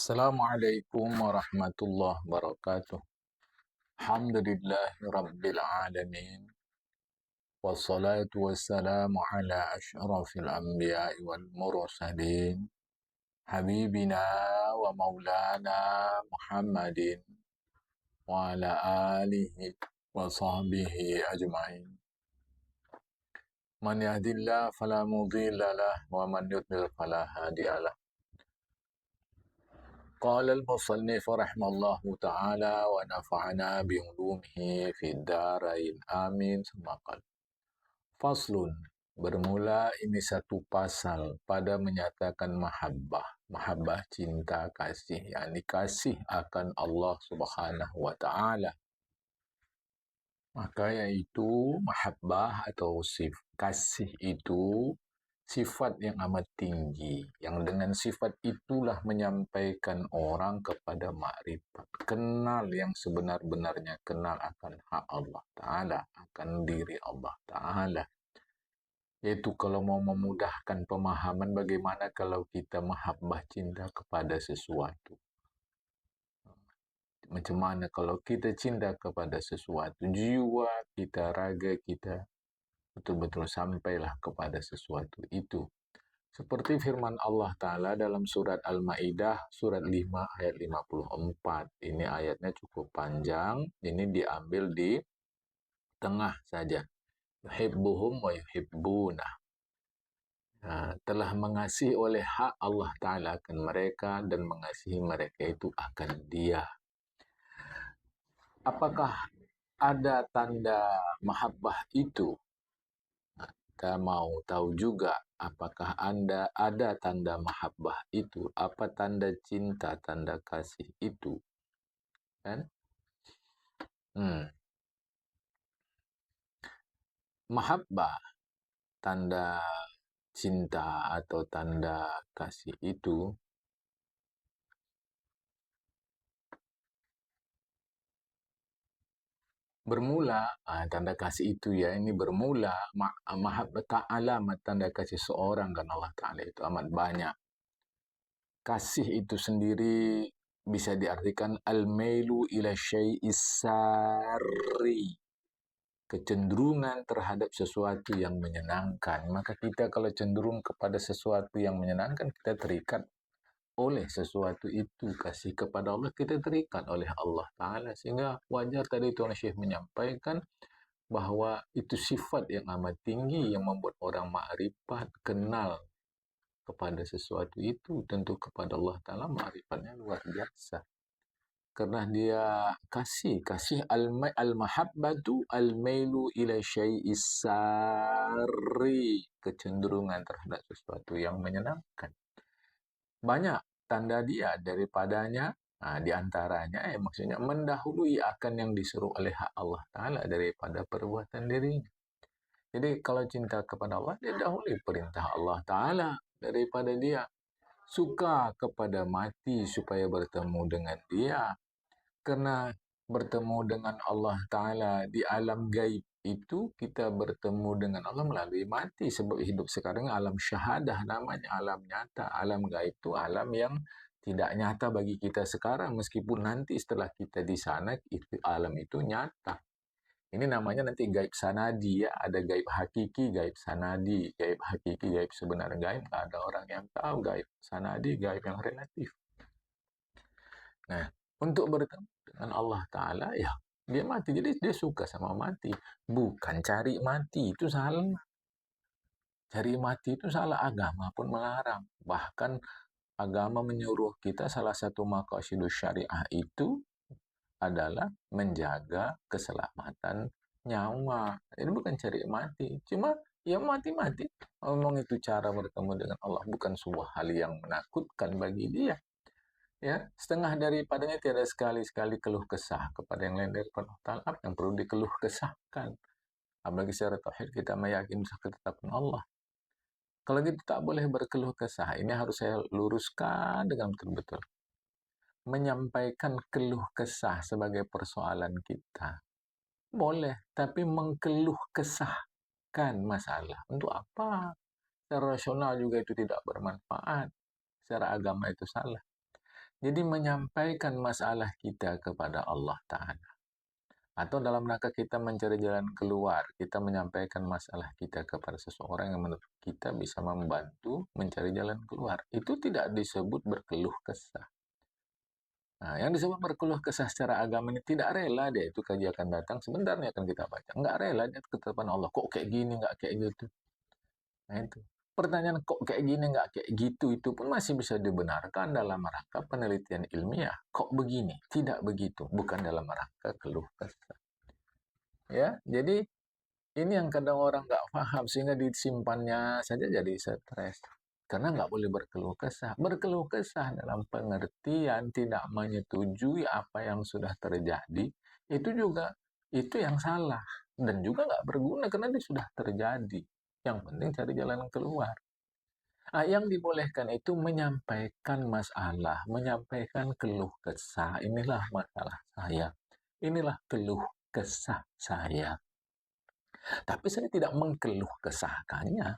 Assalamualaikum warahmatullahi wabarakatuh. Alhamdulillahi rabbil alamin. Wassalatu wassalamu ala asyrafil anbiya'i wal mursalin. Habibina wa maulana Muhammadin wa ala alihi wa sahbihi ajma'in. Man yahdillah fala mudilla lah wa man yudlil fala hadiya lah. قال المصنف رحمه الله تعالى ونفعنا بعلومه في الدارين آمين. ثم قال Faslun, bermula ini satu pasal pada menyatakan mahabbah cinta kasih, yakni kasih akan Allah Subhanahu wa taala. Maka yaitu mahabbah atau kasih itu sifat yang amat tinggi, yang dengan sifat itulah menyampaikan orang kepada makrifat, kenal yang sebenar-benarnya, kenal akan hak Allah Ta'ala, akan diri Allah Ta'ala. Yaitu kalau mau memudahkan pemahaman, bagaimana kalau kita mahabbah cinta kepada sesuatu. Macam mana kalau kita cinta kepada sesuatu, jiwa kita, raga kita, betul-betul sampailah kepada sesuatu itu. Seperti firman Allah Ta'ala dalam surat Al-Ma'idah, surat 5 ayat 54. Ini ayatnya cukup panjang, ini diambil di tengah saja. Yuhibbuhum wa yuhibbunah. Telah mengasihi oleh hak Allah Ta'ala akan mereka dan mengasihi mereka itu akan Dia. Apakah ada tanda mahabbah itu? Kita mau tahu juga apakah ada tanda mahabbah itu, apa tanda cinta, tanda kasih itu, kan? Mahabbah, tanda cinta atau tanda kasih itu bermula, tanda kasih itu ya, ini bermula, mahabbah alamat tanda kasih seorang kan Allah Ta'ala itu amat banyak. Kasih itu sendiri bisa diartikan al-mailu ila syai'is sarri, kecenderungan terhadap sesuatu yang menyenangkan. Maka kita kalau cenderung kepada sesuatu yang menyenangkan, kita terikat oleh sesuatu itu. Kasih kepada Allah, kita terikat oleh Allah Ta'ala. Sehingga wajar tadi Tuan Syekh menyampaikan bahwa itu sifat yang amat tinggi yang membuat orang makrifat, kenal kepada sesuatu itu. Tentu kepada Allah Ta'ala makrifatnya luar biasa. Karena dia kasih al-mahabbatu al-mailu ila syai'is sarri, kecenderungan terhadap sesuatu yang menyenangkan. Banyak tanda dia daripadanya, di antaranya maksudnya mendahului akan yang disuruh oleh hak Allah Ta'ala daripada perbuatan dirinya. Jadi kalau cinta kepada Allah, dia dahului perintah Allah Ta'ala daripada dia. Suka kepada mati supaya bertemu dengan dia. Karena bertemu dengan Allah Ta'ala di alam gaib itu, kita bertemu dengan Allah melalui mati. Sebab hidup sekarang alam syahadah namanya, alam nyata. Alam gaib itu alam yang tidak nyata bagi kita sekarang. Meskipun nanti setelah kita di sana, alam itu nyata. Ini namanya nanti gaib sanadi ya. Ada gaib hakiki, gaib sanadi. Gaib hakiki, gaib sebenar gaib. Tak ada orang yang tahu. Gaib sanadi, gaib yang relatif. Nah, untuk bertemu dengan Allah Ta'ala, ya dia mati. Jadi dia suka sama mati. Bukan cari mati, itu salah. Cari mati itu salah, agama pun melarang. Bahkan agama menyuruh kita, salah satu maqasidus syariah itu adalah menjaga keselamatan nyawa. Ini bukan cari mati. Cuma ya mati-mati. Ngomong itu cara bertemu dengan Allah, bukan sebuah hal yang menakutkan bagi dia. Ya, setengah daripadanya tiada sekali-sekali keluh kesah kepada yang lain daripada Allah Ta'ala. Apa yang perlu dikeluh kesahkan? Apalagi secara tauhid kita meyakini ketetapan Allah. Kalau gitu tak boleh berkeluh kesah. Ini harus saya luruskan dengan betul-betul. Menyampaikan keluh kesah sebagai persoalan kita boleh, tapi mengkeluh kesahkan masalah untuk apa? Secara rasional juga itu tidak bermanfaat. Secara agama itu salah. Jadi menyampaikan masalah kita kepada Allah Ta'ala. Atau dalam rangka kita mencari jalan keluar, kita menyampaikan masalah kita kepada seseorang yang menurut kita bisa membantu mencari jalan keluar. Itu tidak disebut berkeluh kesah. Nah, yang disebut berkeluh kesah secara agama ini tidak rela dia itu kaji akan datang, sebentar nih akan kita baca. Enggak rela dia ketetapan Allah. Kok kayak gini, enggak kayak gitu. Nah itu. Pertanyaan kok kayak gini, enggak kayak gitu, itu pun masih bisa dibenarkan dalam rangka penelitian ilmiah. Kok begini? Tidak begitu. Bukan dalam rangka keluh kesah. Ya, jadi ini yang kadang orang nggak paham sehingga disimpannya saja jadi stres. Karena nggak boleh berkeluh kesah. Berkeluh kesah dalam pengertian tidak menyetujui apa yang sudah terjadi, itu juga itu yang salah. Dan juga nggak berguna karena dia sudah terjadi. Yang penting cari jalan keluar. Nah, yang dibolehkan itu menyampaikan masalah, menyampaikan keluh kesah. Inilah masalah saya. Inilah keluh kesah saya. Tapi saya tidak mengkeluh kesahkannya.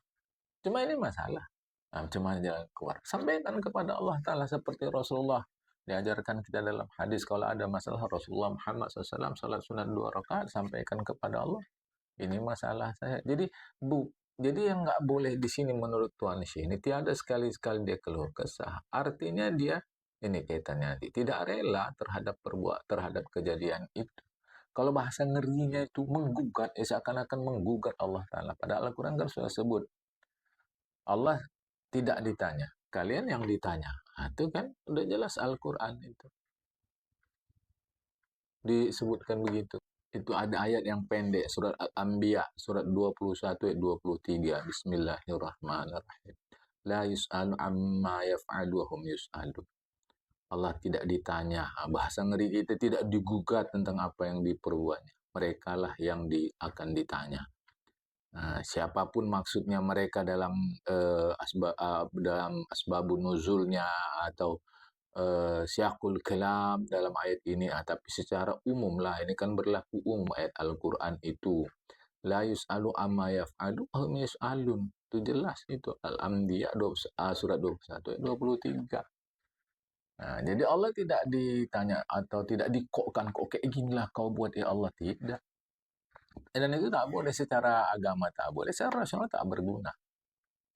Cuma ini masalah. Nah, cuma jalan keluar. Sampaikan kepada Allah Ta'ala seperti Rasulullah. Diajarkan kita dalam hadis kalau ada masalah Rasulullah Muhammad SAW salat sunat 2 rakaat sampaikan kepada Allah. Ini masalah saya. Jadi yang nggak boleh di sini menurut Tuan ini tiada sekali-sekali dia keluh kesah. Artinya dia ini kaitannya tidak rela terhadap kejadian itu. Kalau bahasa ngerinya itu menggugat, seakan-akan menggugat Allah Ta'ala. Padahal Al-Quran kan sudah sebut, Allah tidak ditanya. Kalian yang ditanya. Nah, itu kan udah jelas Al-Quran itu. Disebutkan begitu. Itu ada ayat yang pendek, surat Al-Anbiya, surat 21 ayat 23. Bismillahirrahmanirrahim. La yus'alu amma yaf'alu wa hum yus'alu. Allah tidak ditanya. Bahasa ngeri kita tidak digugat tentang apa yang diperbuatnya. Mereka lah yang akan ditanya. Nah, siapapun maksudnya mereka dalam dalam asbabun nuzulnya atau syakul kalam dalam ayat ini, tapi secara umum lah, ini kan berlaku umum ayat Al-Quran itu. La yus'alu amma yaf'alu hum yus'alun. Itu jelas itu. Al-Anbiya surat 21 ayat 23. Nah, jadi Allah tidak ditanya atau tidak dikokkan, kok kayak ginilah kau buat ya Allah, tidak. Dan itu tak boleh secara agama, tak boleh secara rasional, tak berguna.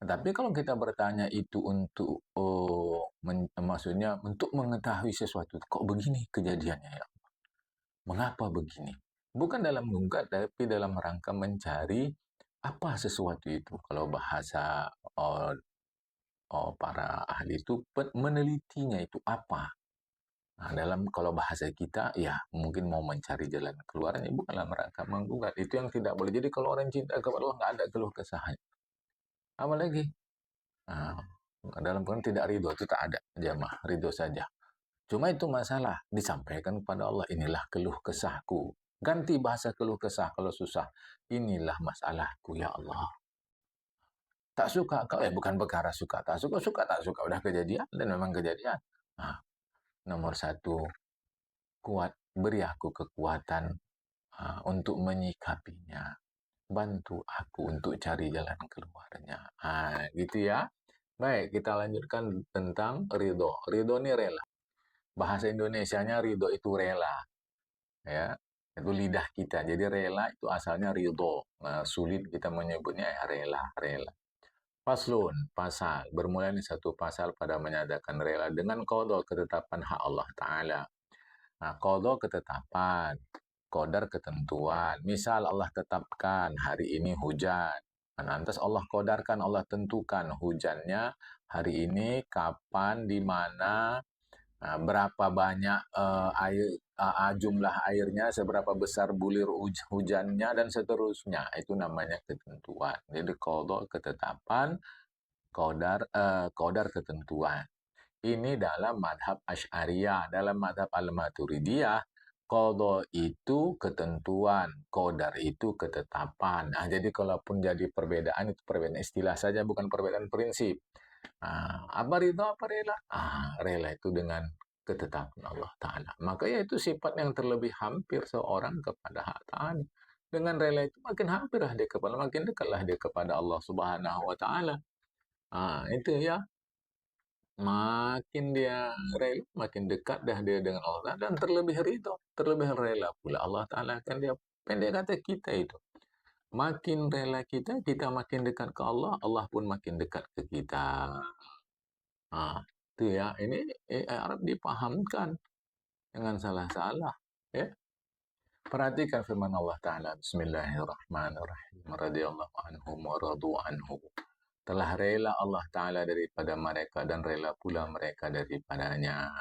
Tapi kalau kita bertanya itu untuk maksudnya untuk mengetahui sesuatu, kok begini kejadiannya ya? Mengapa begini? Bukan dalam mengungkap, tapi dalam rangka mencari apa sesuatu itu. Kalau bahasa oh, para ahli itu menelitinya itu apa? Nah, dalam kalau bahasa kita, ya mungkin mau mencari jalan keluarnya, bukan dalam rangka menggugat. Itu yang tidak boleh. Jadi kalau orang cinta kepada Allah, nggak ada keluh kesahnya. Apalagi nah, dalam Quran tidak ridho, itu tak ada. Jamaah, ridho saja. Cuma itu masalah. Disampaikan kepada Allah, inilah keluh kesahku. Ganti bahasa keluh kesah kalau susah. Inilah masalahku, ya Allah. Tak suka kau, bukan perkara suka. Tak suka, suka, tak suka. Udah kejadian, dan memang kejadian. Nah, nomor satu, kuat, beri aku kekuatan untuk menyikapinya. Bantu aku untuk cari jalan keluarnya. Gitu ya. Baik, kita lanjutkan tentang ridho. Ridho ini rela. Bahasa Indonesianya ridho itu rela. Ya, itu lidah kita. Jadi rela itu asalnya ridho. Nah, sulit kita menyebutnya ya rela, rela. Faslun, pasal. Bermula ini satu pasal pada menyatakan rela dengan qada ketetapan hak Allah Ta'ala. Nah, qada ketetapan, qadar ketentuan. Misal Allah tetapkan hari ini hujan. Nah, lantas Allah qadarkan, Allah tentukan hujannya hari ini, kapan, di mana, berapa banyak jumlah airnya, seberapa besar bulir hujannya, dan seterusnya. Itu namanya ketentuan. Jadi qada ketetapan, qadar ketentuan. Ini dalam madhab Asy'ariyah. Dalam madhab Al-Maturidiyah, qada itu ketentuan, qadar itu ketetapan. Nah, jadi kalaupun jadi perbedaan, itu perbedaan istilah saja, bukan perbedaan prinsip. Apa ridho, apa rela? Rela itu dengan ketetapan Allah Ta'ala. Maka ya itu sifat yang terlebih hampir seorang kepada hak Ta'ala. Dengan rela itu makin hampirlah dia kepada, makin dekatlah dia kepada Allah Subhanahu wa Ta'ala. Itu ya. makin dia rela, makin dekat dah dia dengan Allah dan terlebih ridho, terlebih rela pula Allah Ta'ala akan dia. Pendek kata kita itu. Makin rela kita, kita makin dekat ke Allah, Allah pun makin dekat ke kita. Itu ya. Ini Arab dipahamkan dengan salah-salah. Ya. Perhatikan firman Allah Ta'ala. Bismillahirrahmanirrahim. Radiyallahu anhum wa radu anhu. Telah rela Allah Ta'ala daripada mereka dan rela pula mereka daripadanya.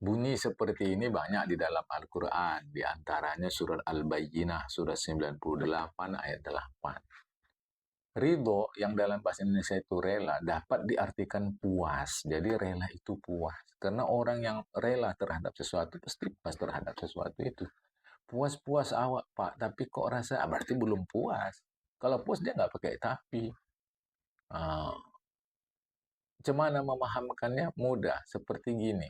Bunyi seperti ini banyak di dalam Al-Quran. Di antaranya surat Al-Bayyinah, surat 98 ayat 8. Ridho yang dalam bahasa Indonesia itu rela dapat diartikan puas. Jadi rela itu puas. Karena orang yang rela terhadap sesuatu pasti puas terhadap sesuatu itu. Puas-puas awak Pak, tapi kok rasa berarti belum puas. Kalau puas dia nggak pakai tapi. Macam mana memahamkannya? Mudah, seperti gini.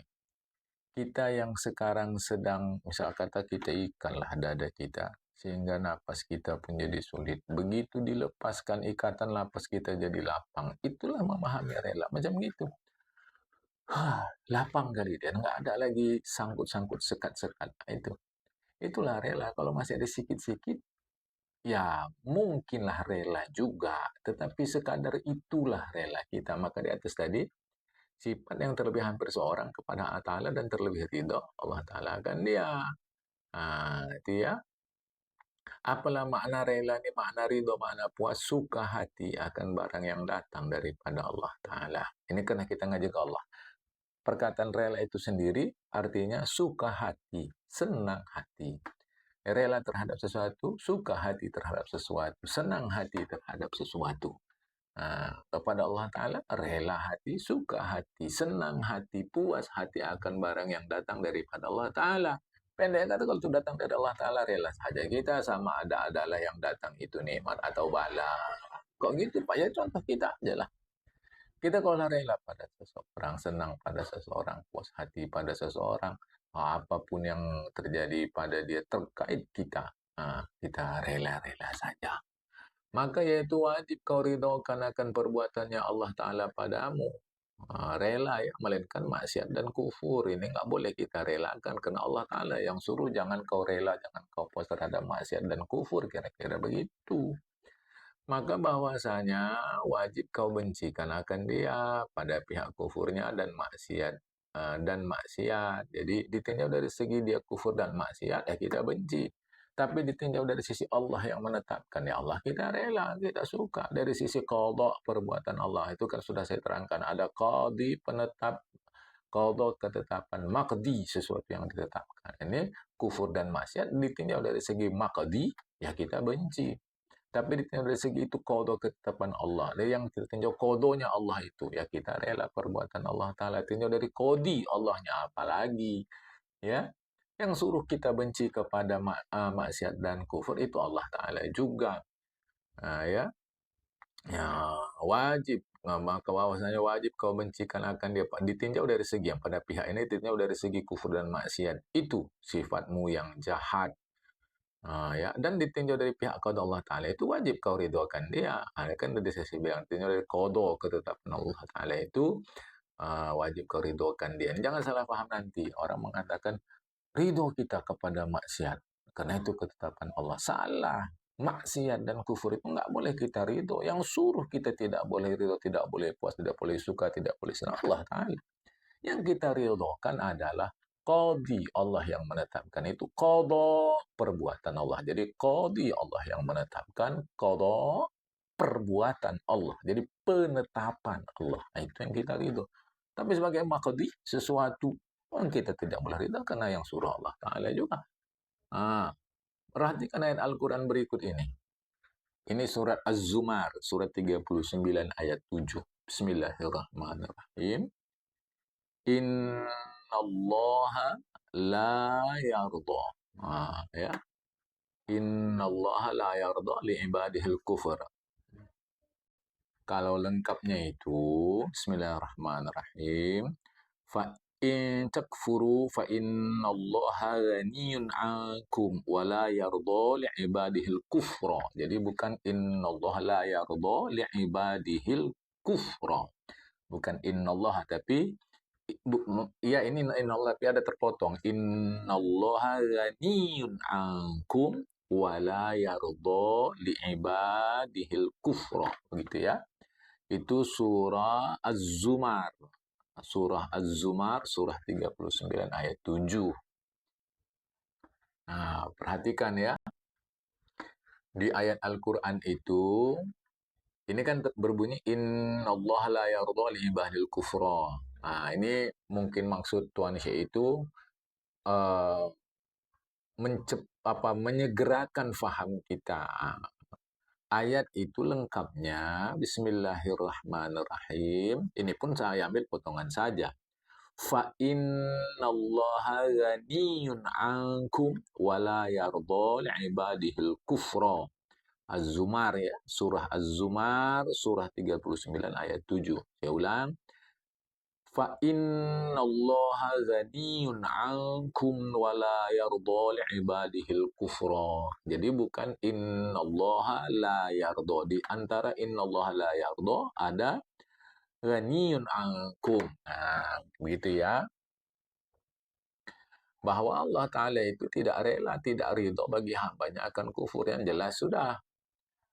Kita yang sekarang sedang, misal kata kita ikanlah dada kita, sehingga napas kita pun jadi sulit. Begitu dilepaskan ikatan, napas kita jadi lapang. Itulah memahami rela. Macam gitu. Lapang kali dia. Nggak ada lagi sangkut-sangkut sekat-sekat. Itulah rela. Kalau masih ada sikit-sikit, ya mungkinlah rela juga. Tetapi sekadar itulah rela kita. Maka di atas tadi, sifat yang terlebih hampir seorang kepada Allah Ta'ala dan terlebih ridho Allah Ta'ala akan dia. Itu ya. Apalah makna rela ini, makna ridho, makna puas, suka hati akan barang yang datang daripada Allah Ta'ala. Ini karena kita ngaji ke Allah. Perkataan rela itu sendiri artinya suka hati, senang hati. Rela terhadap sesuatu, suka hati terhadap sesuatu, senang hati terhadap sesuatu. Kepada Allah Ta'ala, rela hati, suka hati, senang hati, puas hati akan barang yang datang daripada Allah Ta'ala. Pendek kata, kalau itu datang dari Allah Ta'ala, rela saja kita, sama ada adalah yang datang itu nikmat atau bala. Kok gitu Pak? Ya contoh kita aja lah. Kita kalau rela pada seseorang, senang pada seseorang, puas hati pada seseorang, apapun yang terjadi pada dia terkait kita, kita rela-rela saja. Maka yaitu wajib kau ridhokan akan perbuatannya Allah Ta'ala padamu. Rela ya, melainkan maksiat dan kufur. Ini nggak boleh kita relakan, karena Allah Ta'ala yang suruh jangan kau rela, jangan kau puas terhadap maksiat dan kufur, kira-kira begitu. Maka bahwasanya wajib kau bencikan akan dia pada pihak kufurnya dan maksiat. Jadi ditinjau dari segi dia kufur dan maksiat, ya kita benci. Tapi ditinjau dari sisi Allah yang menetapkan, ya Allah kita rela, kita suka. Dari sisi qadha perbuatan Allah, itu kan sudah saya terangkan. Ada qadhi penetap, qadha ketetapan, maqdi sesuatu yang ditetapkan. Ini kufur dan maksiat ditinjau dari segi maqdi, ya kita benci. Tapi ditinjau dari segi itu qadha ketetapan Allah. Dari yang ditinjau qadhonya Allah itu, ya kita rela perbuatan Allah Ta'ala. Tinjau dari qadhi Allahnya apalagi. Ya, yang suruh kita benci kepada maksiat dan kufur itu Allah Ta'ala juga. Ya, wajib. Maka bahwasanya wajib kau bencikan akan dia. Ditinjau dari segi yang pada pihak ini, ditinjau dari segi kufur dan maksiat. Itu sifatmu yang jahat. Ya, dan ditinjau dari pihak qada Allah Ta'ala itu wajib kau ridhokan dia. Kan tadi saya bilang, tinjau dari qada ketetapan Allah Ta'ala itu wajib kau ridhokan dia. Jangan salah paham nanti. Orang mengatakan, ridho kita kepada maksiat. Karena itu ketetapan Allah. Salah. Maksiat dan kufur itu nggak boleh kita ridho. Yang suruh kita tidak boleh ridho, tidak boleh puas, tidak boleh suka, tidak boleh senang Allah Ta'ala. Yang kita ridhokan adalah qadhi Allah yang menetapkan itu, qadha perbuatan Allah. Jadi qadhi Allah yang menetapkan, qadha perbuatan Allah. Jadi penetapan Allah. Itu yang kita ridho. Tapi sebagai maqdi sesuatu yang kita tidak boleh ridho karena yang suruh Allah Ta'ala juga. Perhatikan ayat Al-Quran berikut ini. Ini surat Az-Zumar, surat 39 ayat 7. Bismillahirrahmanirrahim. Innallaha la yarda. Ya. Innallaha la yarda li ibadihil kufur. Kalau lengkapnya itu, Bismillahirrahmanirrahim. Fa in takfuru fa innallaha ghaniyun 'ankum wa la yarda li ibadihil kufra. Jadi bukan innallaha la yarda li ibadihil kufra. Bukan innallaha, tapi iya ini innallaha, tapi ada terpotong. Innallaha ghaniyun ankum wa la yarda li'ibadihil kufra. Begitu ya. Itu surah Az-Zumar. Surah Az-Zumar, surah 39 ayat 7. Nah, perhatikan ya. Di ayat Al-Quran itu, ini kan berbunyi, innallaha la yarda li ibadil kufra. Nah, ini mungkin maksud Tuan Syekh itu uh, menyegerakan faham kita. Ayat itu lengkapnya, Bismillahirrahmanirrahim. Ini pun saya ambil potongan saja. Fa innallaha ghaniyun ankum wa la yarda li'ibadihil kufra. Az-Zumar ya, surah Az-Zumar, surah 39 ayat 7. Saya ulang. Fa innallaha ghaniyun ankum wa la yarda li'ibadihil kufra. Jadi bukan innallaha la yarda. Di antara innallaha la yarda ada ghaniyun ankum. Nah, begitu ya. Bahwa Allah Ta'ala itu tidak rela, tidak ridho bagi hambanya akan kufur yang jelas sudah.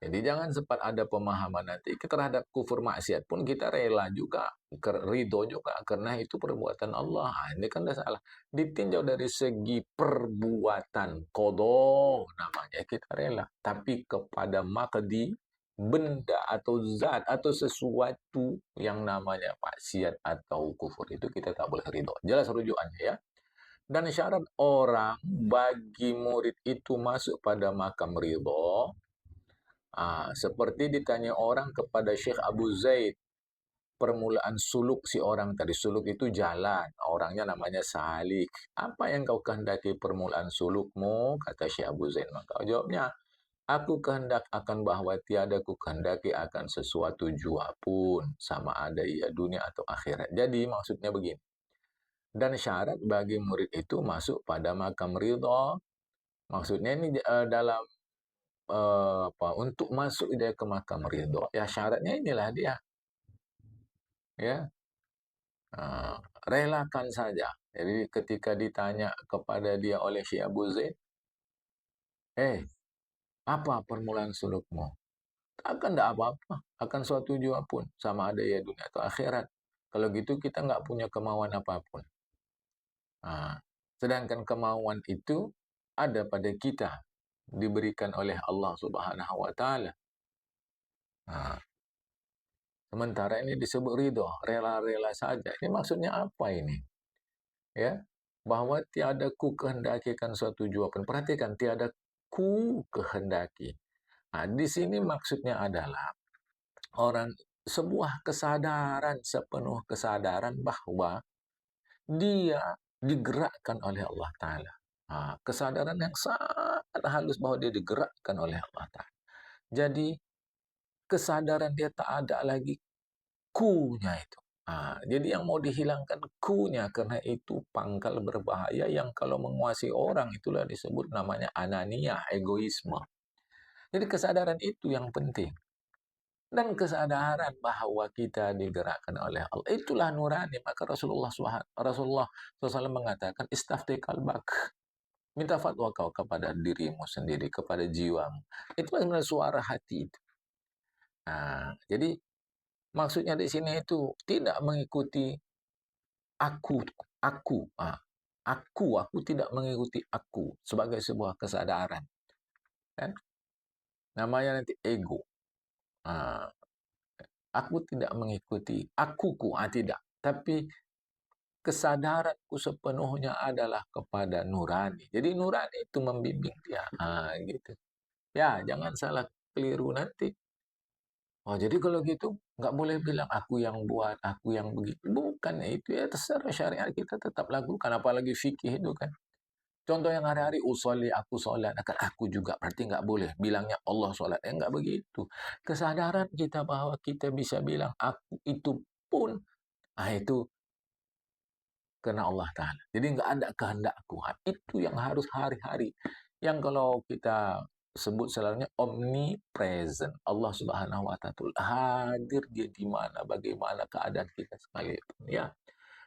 Jadi jangan sempat ada pemahaman nanti terhadap kufur maksiat pun kita rela juga, ridho juga, karena itu perbuatan Allah. Ini kan dah salah. Ditinjau dari segi perbuatan, qadha namanya kita rela. Tapi kepada maqdi, benda atau zat atau sesuatu yang namanya maksiat atau kufur itu kita tak boleh ridho. Jelas rujukannya ya. Dan syarat orang bagi murid itu masuk pada makam ridho, seperti ditanya orang kepada Syekh Abu Zaid, permulaan suluk si orang tadi. Suluk itu jalan, orangnya namanya Salik. Apa yang kau kehendaki permulaan sulukmu? Kata Syekh Abu Zaid. Maka jawabnya, aku kehendak akan bahwa tiada ku kehendaki akan sesuatu jua pun, sama ada ia dunia atau akhirat. Jadi maksudnya begini. Dan syarat bagi murid itu masuk pada makam ridho. Maksudnya ini dalam untuk masuk dia ke makam ridho, ya syaratnya inilah dia, ya, relakan saja. Jadi ketika ditanya kepada dia oleh Syekh Abu Zaid, apa permulaan sulukmu? Akan tidak apa-apa, akan suatu jua pun, sama ada ya dunia atau akhirat. Kalau gitu kita nggak punya kemauan apapun. Sedangkan kemauan itu ada pada kita, diberikan oleh Allah Subhanahu wa Ta'ala. Sementara ini disebut ridho, rela-rela saja. Ini maksudnya apa ini? Ya, bahwa tiada ku kehendakikan suatu jua pun. Perhatikan, tiada ku kehendaki. Nah, di sini maksudnya adalah sebuah kesadaran, sepenuh kesadaran bahwa dia digerakkan oleh Allah Ta'ala. Kesadaran yang sangat halus bahwa dia digerakkan oleh Allah Ta'ala. Jadi, kesadaran dia tak ada lagi ku-nya itu. Jadi yang mau dihilangkan ku-nya, karena itu pangkal berbahaya yang kalau menguasai orang itulah disebut namanya anania, egoisme. Jadi kesadaran itu yang penting. Dan kesadaran bahwa kita digerakkan oleh Allah, itulah nurani. Maka Rasulullah SAW mengatakan, istafti kalbak. Minta fatwa kau kepada dirimu sendiri, kepada jiwamu. Itulah sebenarnya suara hati itu. Jadi maksudnya di sini itu tidak mengikuti aku tidak mengikuti aku sebagai sebuah kesadaran. Kan? Namanya nanti ego. Aku tidak mengikuti akuku, tidak. Tapi kesadaranku sepenuhnya adalah kepada nurani. Jadi nurani itu membimbing dia. Gitu. Ya, jangan salah keliru nanti. Jadi kalau gitu nggak boleh bilang aku yang buat, aku yang begitu. Bukan, itu ya terserah syariat kita tetap lakukan, apalagi fikih itu kan. Contoh yang hari-hari usolli, aku sholat, akan aku juga, berarti nggak boleh bilangnya Allah sholat. Nggak begitu. Kesadaran kita bahwa kita bisa bilang aku itu pun, itu karena Allah Ta'ala. Jadi nggak ada kehendakku. Itu yang harus hari-hari. Yang kalau kita sebut selalunya omnipresent. Allah Subhanahu wa taala hadir, dia di mana, bagaimana keadaan kita sekalipun, ya.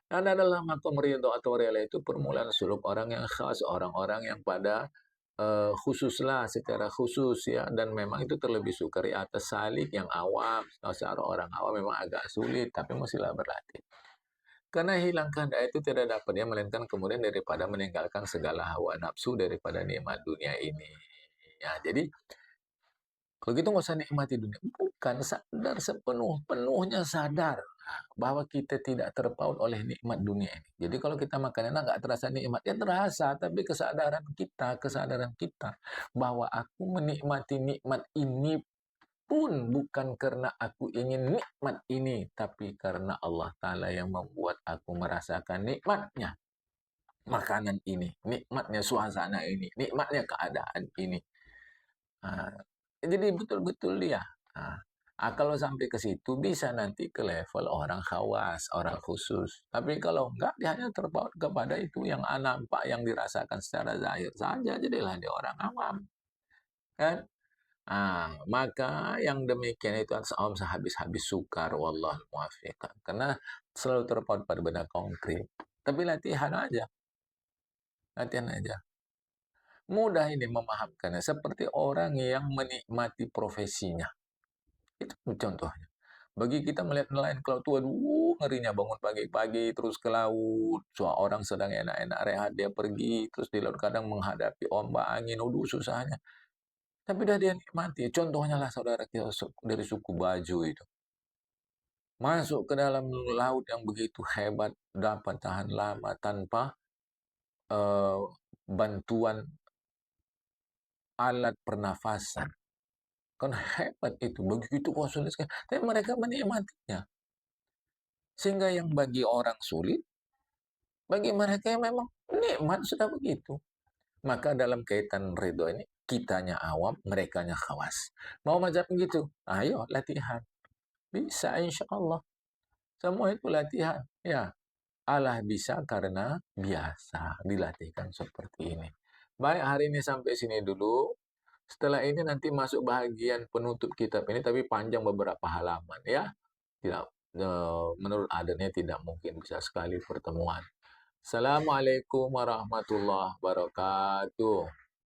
Dan adalah makom ridho atau rela itu permulaan suluk orang yang khas, orang-orang yang pada khususlah secara khusus, ya, dan memang itu terlebih sukar atas salik yang awam. Secara orang awam memang agak sulit, tapi mestilah berlatih. Karena hilang kehendak itu tidak dapat dia melainkan kemudian daripada meninggalkan segala hawa nafsu daripada nikmat dunia ini. Ya, jadi kalau gitu nggak usah nikmati dunia. Bukan, sadar sepenuh-penuhnya sadar bahwa kita tidak terpaut oleh nikmat dunia ini. Jadi kalau kita makan enak nggak terasa nikmat, ya terasa, tapi kesadaran kita bahwa aku menikmati nikmat ini pun bukan karena aku ingin nikmat ini, tapi karena Allah Ta'ala yang membuat aku merasakan nikmatnya makanan ini, nikmatnya suasana ini, nikmatnya keadaan ini. Ah, jadi betul-betul dia. Ah, kalau sampai ke situ bisa nanti ke level orang khawas, orang khusus. Tapi kalau enggak, dia hanya terpaut kepada itu yang nampak, yang dirasakan secara zahir saja. Jadilah dia orang awam, kan? Maka yang demikian itu om sehabis-habis sukar, wallah muwaffiq. Karena selalu terpaut pada benda konkret. Tapi latihan aja. Mudah ini memahamkannya, seperti orang yang menikmati profesinya. Itu contohnya. Bagi kita melihat nelayan ke laut, waduh, ngerinya bangun pagi-pagi, terus ke laut. Orang sedang enak-enak rehat, dia pergi, terus di laut kadang menghadapi ombak, angin, waduh, susahnya. Tapi dah dia nikmati. Contohnya lah saudara kita dari suku Baju itu. Masuk ke dalam laut yang begitu hebat, dapat tahan lama tanpa eh, bantuan alat pernafasan. Kan hebat itu, begitu sulit sekali. Tapi mereka menikmatinya. Sehingga yang bagi orang sulit, bagi mereka yang memang nikmat sudah begitu. Maka dalam kaitan ridho ini, kitanya awam, merekanya khawas. Mau macam begitu? Ayo latihan. Bisa insya Allah. Semua itu latihan. Ya, Allah bisa karena biasa dilatihkan seperti ini. Baik, hari ini sampai sini dulu. Setelah ini nanti masuk bagian penutup kitab ini, tapi panjang beberapa halaman, ya. Tidak, menurut adanya tidak mungkin bisa sekali pertemuan. Assalamualaikum warahmatullahi wabarakatuh.